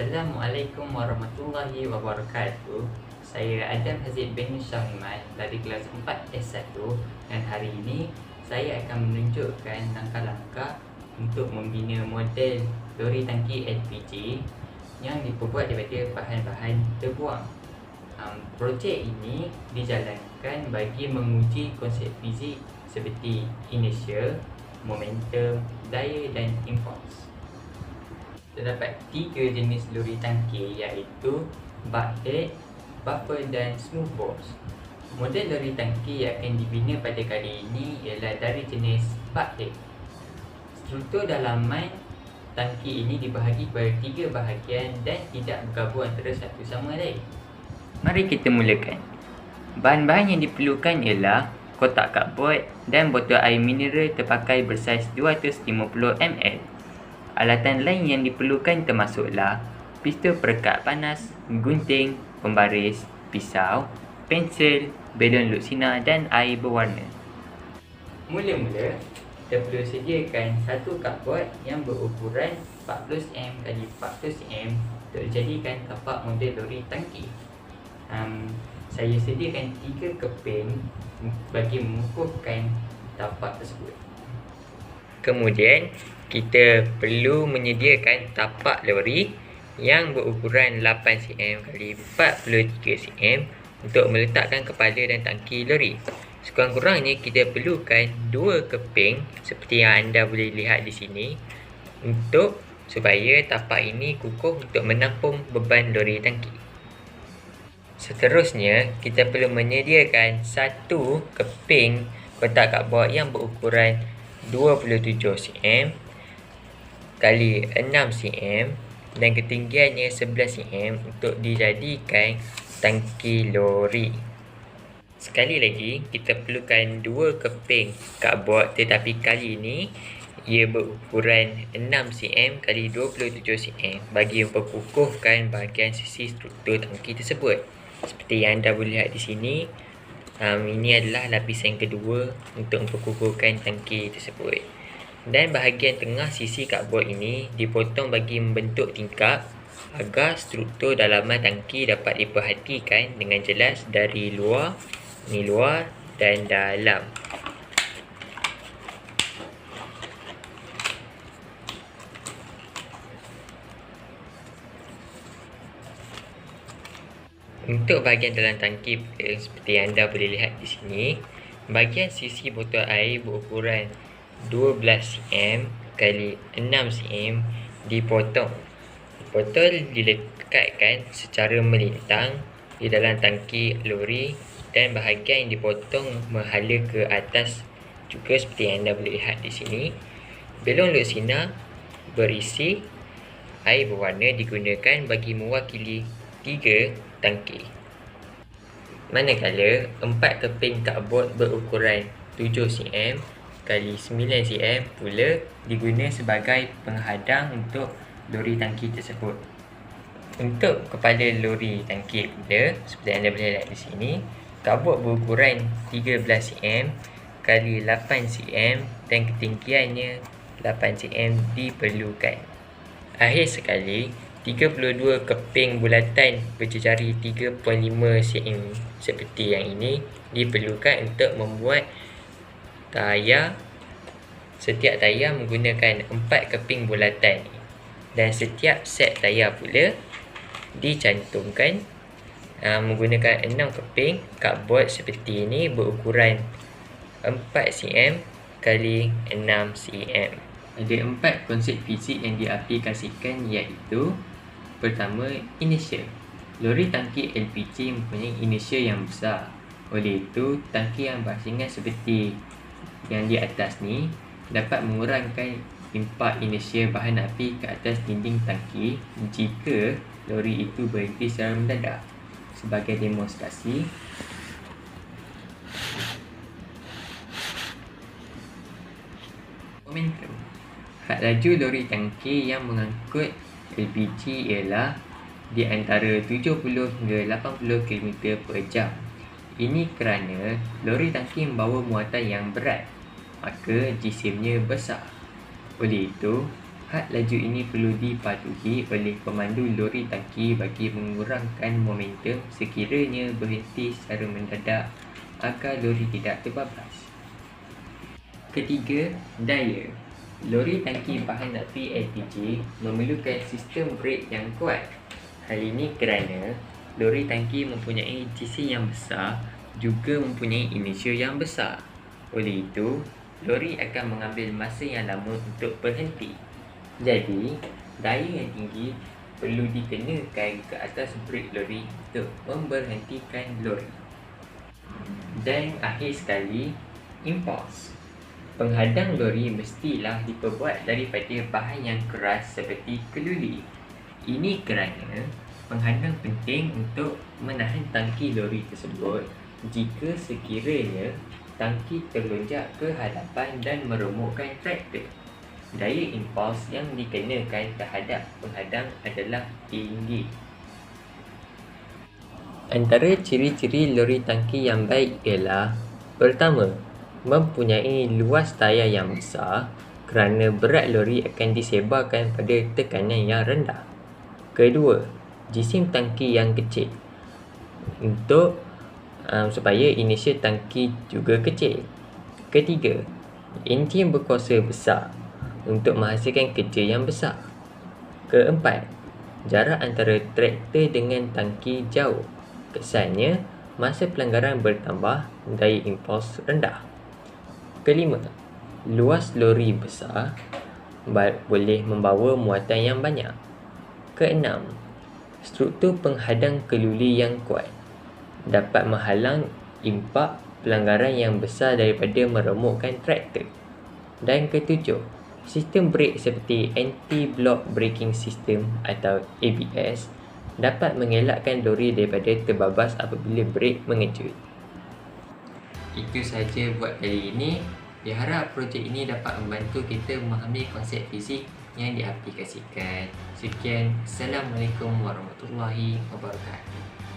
Assalamualaikum warahmatullahi wabarakatuh. Saya Adam Hazid bin Syahriman dari kelas 4S1 dan hari ini saya akan menunjukkan langkah-langkah untuk membina model lori tangki LPG yang diperbuat daripada bahan-bahan terbuang. Projek ini dijalankan bagi menguji konsep fizik seperti inertia, momentum, daya dan impuls. Terdapat 3 jenis lori tangki iaitu buckhead, buffer dan smooth bores. Model lori tangki yang akan dibina pada kali ini ialah dari jenis buckhead. Struktur dalaman tangki ini dibahagi kepada 3 bahagian dan tidak bergabung antara satu sama lain. Mari kita mulakan. Bahan-bahan yang diperlukan ialah kotak cardboard dan botol air mineral terpakai bersaiz 250 ml. Alatan lain yang diperlukan termasuklah pistol perekat panas, gunting, pembaris, pisau, pensel, belon luksina dan air berwarna. Mula-mula, kita perlu sediakan satu cardboard yang berukuran 40cm x 40cm untuk dijadikan tapak model lori tangki. Saya sediakan 3 keping bagi mengukuhkan tapak tersebut. Kemudian, kita perlu menyediakan tapak lori yang berukuran 8cm x 43cm untuk meletakkan kepala dan tangki lori. Sekurang-kurangnya kita perlukan 2 keping seperti yang anda boleh lihat di sini supaya tapak ini kukuh untuk menampung beban lori tangki. Seterusnya, kita perlu menyediakan 1 keping kotak cardboard yang berukuran 27cm kali 6cm dan ketinggiannya 11cm untuk dijadikan tangki lori. Sekali lagi, kita perlukan 2 keping cardboard tetapi kali ini ia berukuran 6cm kali 27cm bagi memperkukuhkan bahagian sisi struktur tangki tersebut. Seperti yang anda boleh lihat di sini, ini adalah lapisan kedua untuk memperkukuhkan tangki tersebut. Dan bahagian tengah sisi cardboard ini dipotong bagi membentuk tingkap agar struktur dalaman tangki dapat diperhatikan dengan jelas dari luar, dan dalam. Untuk bahagian dalam tangki seperti yang anda boleh lihat di sini, bahagian sisi botol air berukuran 12cm kali 6cm dipotong. Botol dilekatkan secara melintang di dalam tangki lori dan bahagian yang dipotong menghala ke atas juga seperti yang anda boleh lihat di sini. Belon luksina berisi air berwarna digunakan bagi mewakili 3 tangki. Manakala 4 keping cardboard berukuran 7cm kali 9cm pula diguna sebagai penghadang untuk lori tangki tersebut. Untuk kepala lori tangki pula, seperti anda boleh lihat di sini, cardboard berukuran 13cm kali 8cm dan ketinggiannya 8cm diperlukan. Akhir sekali, 32 keping bulatan berjejari 3.5cm seperti yang ini diperlukan untuk membuat tayar. Setiap tayar menggunakan 4 keping bulatan dan setiap set tayar pula dicantumkan menggunakan 6 keping cardboard seperti ini berukuran 4cm kali 6cm. Ada 4 konsep fizik yang diaplikasikan iaitu: pertama, inertia. Lori tangki LPG mempunyai inertia yang besar. Oleh itu, tangki yang berasingan seperti yang di atas ni dapat mengurangkan impak inertia bahan api ke atas dinding tangki jika lori itu berhenti secara mendadak. Sebagai demonstrasi, momentum. Had laju lori tangki yang mengangkut LPG ialah di antara 70 hingga 80 km per jam. Ini kerana lori tangki membawa muatan yang berat, maka jisimnya besar. Oleh itu, Had laju ini perlu dipatuhi oleh pemandu lori tangki bagi mengurangkan momentum sekiranya berhenti secara mendadak agar lori tidak terbabas. Ketiga, daya. Lori tangki bahan api LPG memerlukan sistem brek yang kuat. Hal ini kerana lori tangki mempunyai GC yang besar juga mempunyai inertia yang besar. Oleh itu, lori akan mengambil masa yang lama untuk berhenti. Jadi, daya yang tinggi perlu dikenakan ke atas brek lori untuk memberhentikan lori. Dan akhir sekali, impuls. Penghadang lori mestilah diperbuat daripada bahan yang keras seperti keluli. Ini kerana penghadang penting untuk menahan tangki lori tersebut jika sekiranya tangki terlonjak ke hadapan dan meremukkan traktor. Daya impuls yang dikenakan terhadap penghadang adalah tinggi. Antara ciri-ciri lori tangki yang baik ialah: pertama, mempunyai luas tayar yang besar kerana berat lori akan disebarkan pada tekanan yang rendah. Kedua, jisim tangki yang kecil untuk supaya inertia tangki juga kecil. Ketiga, enjin berkuasa besar untuk menghasilkan kerja yang besar. Keempat, jarak antara traktor dengan tangki jauh. Kesannya, masa pelanggaran bertambah, daya impuls rendah. Kelima, luas lori besar boleh membawa muatan yang banyak. Keenam, struktur penghadang keluli yang kuat dapat menghalang impak pelanggaran yang besar daripada meremukkan traktor. Dan ketujuh, sistem brek seperti anti-block braking system atau ABS dapat mengelakkan lori daripada terbabas apabila brek mengejut. Itu sahaja buat kali ini. Diharap projek ini dapat membantu kita memahami konsep fizik yang diaplikasikan. Sekian, Assalamualaikum warahmatullahi wabarakatuh.